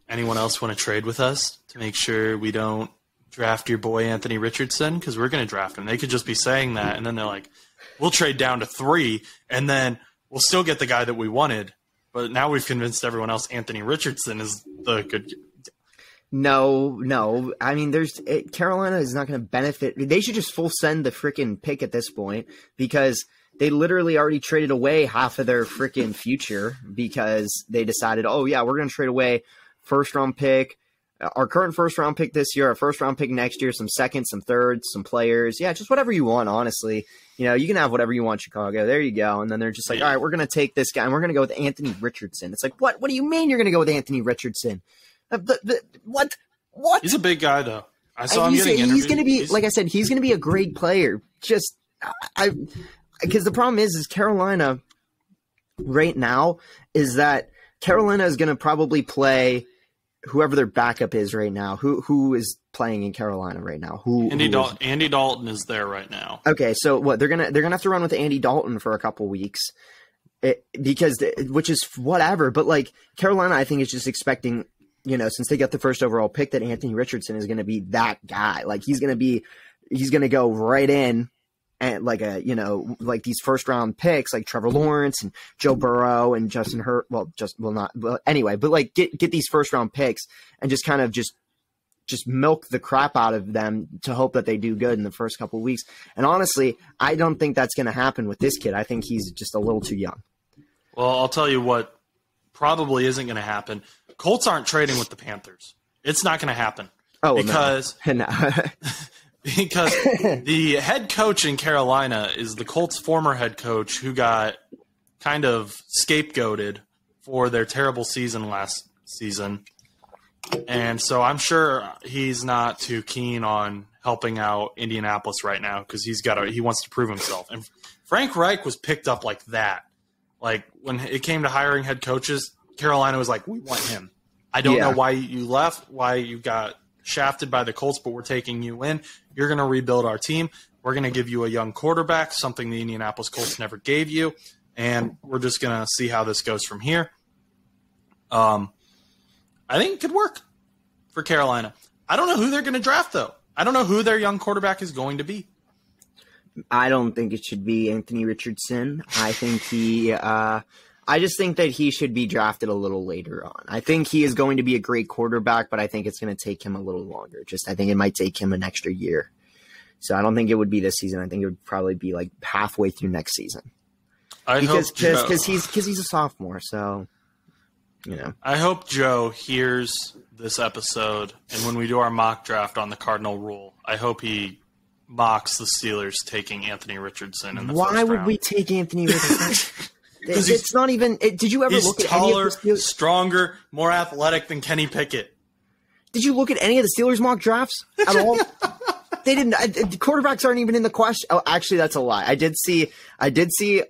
anyone else want to trade with us to make sure we don't draft your boy Anthony Richardson? Because we're going to draft him. They could just be saying that, and then they're like, we'll trade down to 3, and then we'll still get the guy that we wanted. But now we've convinced everyone else Anthony Richardson is the good. No. I mean, Carolina is not going to benefit. They should just full send the freaking pick at this point, because they literally already traded away half of their freaking future because they decided, oh yeah, we're going to trade away first-round pick, our current first-round pick this year, our first-round pick next year, some seconds, some thirds, some players. Yeah, just whatever you want, honestly. You can have whatever you want, Chicago. There you go. And then they're just like, all right, we're going to take this guy, and we're going to go with Anthony Richardson. It's like, what? What do you mean you're going to go with Anthony Richardson? What? He's a big guy, though. I saw him getting interviewed. He's going to be, like I said, he's going to be a great player. Just, because the problem is Carolina right now is that Carolina is going to probably play whoever their backup is right now. Who is playing in Carolina right now? Andy Dalton is there right now. Okay, so what they're gonna have to run with Andy Dalton for a couple weeks, which is whatever. But like Carolina, I think is just expecting, since they got the first overall pick, that Anthony Richardson is going to be that guy. Like he's going to go right in. And like these first round picks like Trevor Lawrence and Joe Burrow and Justin anyway, but like get these first round picks and just kind of just milk the crap out of them to hope that they do good in the first couple of weeks. And honestly, I don't think that's going to happen with this kid. I think he's just a little too young. Well, I'll tell you what probably isn't going to happen. Colts aren't trading with the Panthers. It's not going to happen. Oh, because no. Because the head coach in Carolina is the Colts' former head coach who got kind of scapegoated for their terrible season last season. And so I'm sure he's not too keen on helping out Indianapolis right now because he wants to prove himself. And Frank Reich was picked up like that. Like when it came to hiring head coaches, Carolina was like, we want him. I don't know why you left, why you got shafted by the Colts, but we're taking you in. You're going to rebuild our team. We're going to give you a young quarterback, something the Indianapolis Colts never gave you, and we're just going to see how this goes from here. I think it could work for Carolina. I don't know who they're going to draft, though. I don't know who their young quarterback is going to be. I don't think it should be Anthony Richardson. I think I just think that he should be drafted a little later on. I think he is going to be a great quarterback, but I think it's going to take him a little longer. I think it might take him an extra year. So I don't think it would be this season. I think it would probably be like halfway through next season. Because he's a sophomore. So, I hope Joe hears this episode, and when we do our mock draft on the Cardinal rule, I hope he mocks the Steelers taking Anthony Richardson in the first round. Why would we take Anthony Richardson? It's not even. Did you ever look at any of the Steelers? Stronger, more athletic than Kenny Pickett. Did you look at any of the Steelers mock drafts at all? They didn't. The quarterbacks aren't even in the question. Oh, actually, that's a lie. I did see.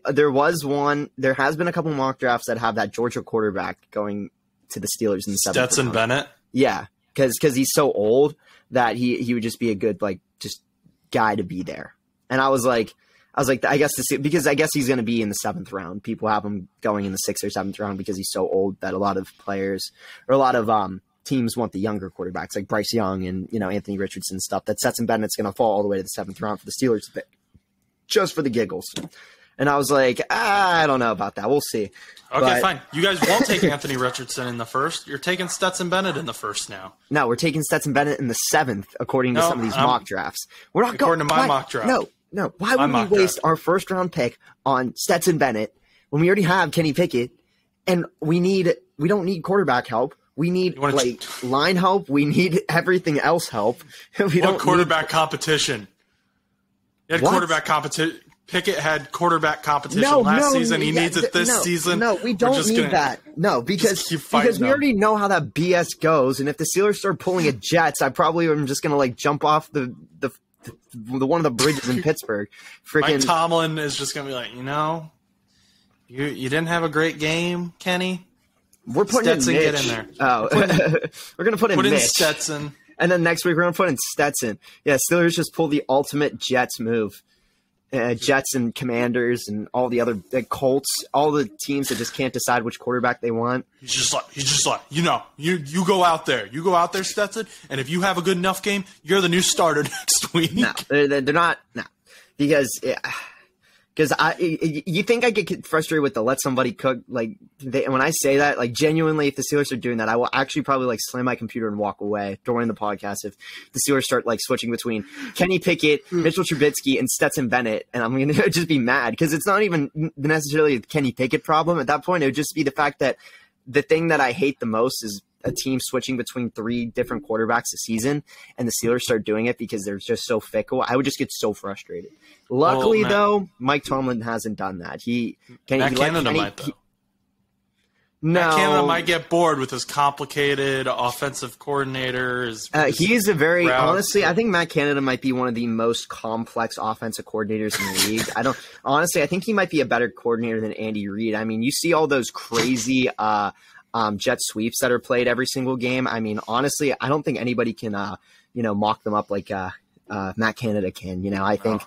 There was one. There has been a couple mock drafts that have that Georgia quarterback going to the Steelers in the 7th round. Stetson Bennett. Yeah, because he's so old that he would just be a good just guy to be there. And I was like, I guess because I guess he's going to be in the 7th round. People have him going in the 6th or 7th round because he's so old that a lot of players or a lot of teams want the younger quarterbacks like Bryce Young and Anthony Richardson and stuff. That Stetson Bennett's going to fall all the way to the 7th round for the Steelers to pick, just for the giggles. And I was like, I don't know about that. We'll see. Okay, fine. You guys won't take Anthony Richardson in the 1st. You're taking Stetson Bennett in the 1st now. No, we're taking Stetson Bennett in the 7th, according to some of these mock drafts. We're not according to my mock draft. No. Why would we waste our 1st round pick on Stetson Bennett when we already have Kenny Pickett and we don't need quarterback help. We need line help. We need everything else help. Quarterback competition? You had quarterback competition. Pickett had quarterback competition last season. He needs it this season. No, we don't need that. No, because we already know how that BS goes. And if the Steelers start pulling a Jets, I probably am just going to jump off the one of the bridges in Pittsburgh. Mike Tomlin is just going to be like, you didn't have a great game, Kenny. We're putting Stetson, in Mitch. Get in there. Oh, we're going to put in Mitch. Stetson. And then next week we're going to put in Stetson. Yeah, Steelers just pull the ultimate Jets move. Jets and Commanders and all the other Colts, all the teams that just can't decide which quarterback they want. He's just like, you go out there. You go out there, Stetson, and if you have a good enough game, you're the new starter next week. No, they're not. No, because you think I get frustrated with the let somebody cook. When I say that, genuinely, if the Steelers are doing that, I will actually probably slam my computer and walk away during the podcast if the Steelers start switching between Kenny Pickett, Mitchell Trubisky, and Stetson Bennett, and I'm going to just be mad because it's not even necessarily a Kenny Pickett problem. At that point, it would just be the fact that the thing that I hate the most is a team switching between 3 different quarterbacks a season, and the Steelers start doing it because they're just so fickle. I would just get so frustrated. Luckily, though, Mike Tomlin hasn't done that. Matt Canada might, though. Matt Canada might get bored with his complicated offensive coordinator. He is honestly, I think Matt Canada might be one of the most complex offensive coordinators in the league. I think he might be a better coordinator than Andy Reid. I mean, you see all those crazy jet sweeps that are played every single game. I mean, honestly, I don't think anybody can, mock them up like Matt Canada can. I think,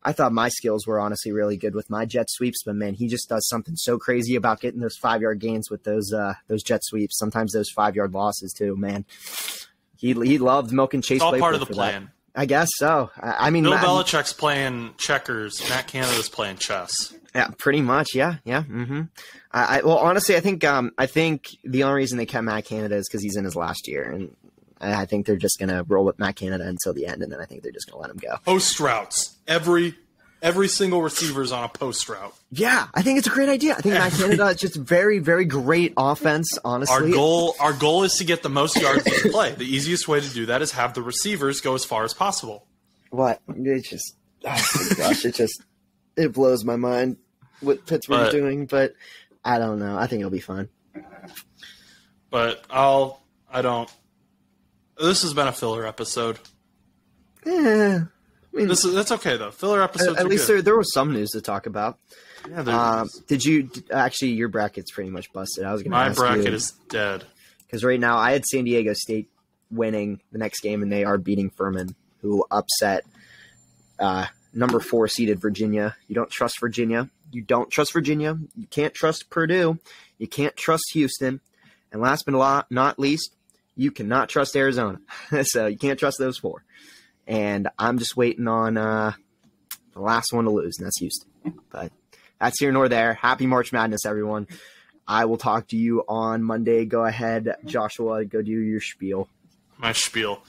I thought my skills were honestly really good with my jet sweeps, but man, he just does something so crazy about getting those 5-yard gains with those jet sweeps. Sometimes those 5-yard losses too, man. He loved milking Chase. It's all Claypool part of the for plan. That. I guess so. I mean, Bill Belichick's playing checkers. Matt Canada's playing chess. Yeah, pretty much. Yeah. Mm-hmm. Well, honestly, I think the only reason they kept Matt Canada is because he's in his last year, and I think they're just gonna roll with Matt Canada until the end, and then I think they're just gonna let him go. Post routes. Every single receiver is on a post route. Yeah, I think it's a great idea. I think Matt Canada is just very, very great offense. Honestly, our goal is to get the most yards each play. The easiest way to do that is have the receivers go as far as possible. What? It just, oh my gosh, it blows my mind what Pittsburgh's doing, but I don't know. I think it'll be fun. But I don't. This has been a filler episode. Yeah. I mean, that's okay though. Filler episodes. At least there was some news to talk about. Yeah, did you actually? Your bracket's pretty much busted. I was going to ask you. My bracket is dead because right now I had San Diego State winning the next game, and they are beating Furman, who upset number 4 seeded Virginia. You don't trust Virginia. You don't trust Virginia. You can't trust Purdue. You can't trust Houston, and last but not least, you cannot trust Arizona. So you can't trust those 4. And I'm just waiting on the last one to lose, and that's Houston. But that's here nor there. Happy March Madness, everyone. I will talk to you on Monday. Go ahead, Joshua. Go do your spiel. My spiel.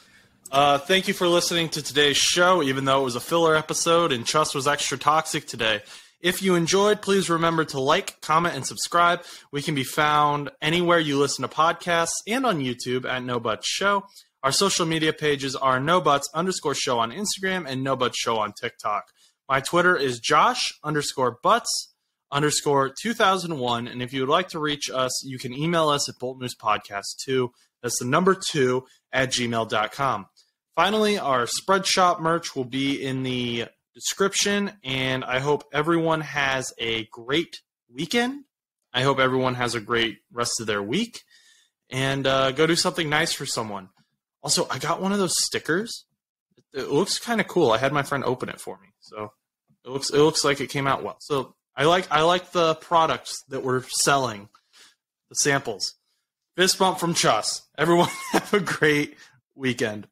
Thank you for listening to today's show, even though it was a filler episode and Chus was extra toxic today. If you enjoyed, please remember to like, comment, and subscribe. We can be found anywhere you listen to podcasts and on YouTube at No Buts Show. Our social media pages are NoButs_show on Instagram and NoButs Show on TikTok. My Twitter is Josh_Butts_2001. And if you would like to reach us, you can email us at boltnewspodcast2. That's the number 2 at gmail.com. Finally, our Spread Shop merch will be in the description, and I hope everyone has a great weekend. I hope everyone has a great rest of their week, and go do something nice for someone. Also, I got one of those stickers. It looks kind of cool. I had my friend open it for me, so it looks like it came out well. So I like the products that we're selling, the samples. Fist bump from Chus. Everyone have a great weekend.